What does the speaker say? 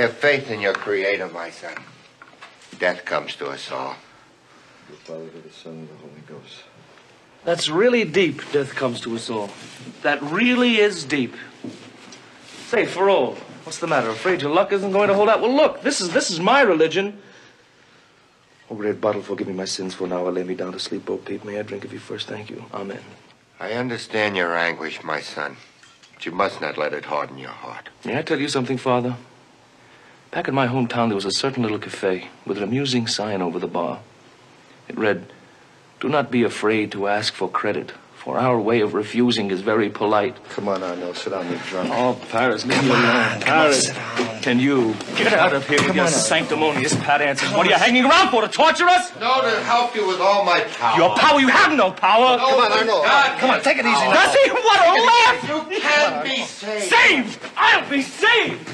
Have faith in your Creator, my son. Death comes to us all. The Father, to the Son, and the Holy Ghost. That's really deep, death comes to us all. That really is deep. Say, Farol, what's the matter? Afraid your luck isn't going to hold out? Well, look, this is my religion. Oh, great bottle, forgive me my sins, for now I'll lay me down to sleep. Bo Peep, may I drink of you first? Thank you. Amen. I understand your anguish, my son. But you must not let it harden your heart. May I tell you something, Father? Back in my hometown, there was a certain little cafe with an amusing sign over the bar. It read, "Do not be afraid to ask for credit, for our way of refusing is very polite." Come on, Arnold, sit down, you're drunk. Oh, Paris, leave me alone. Paris, can you get out of here with your sanctimonious pat answers? What are you hanging around for, to torture us? No, to help you with all my power. Your power? You have no power. No, come on, Arnold. Come on, take it easy. Does he? What a laugh! You can be saved. Saved! I'll be saved!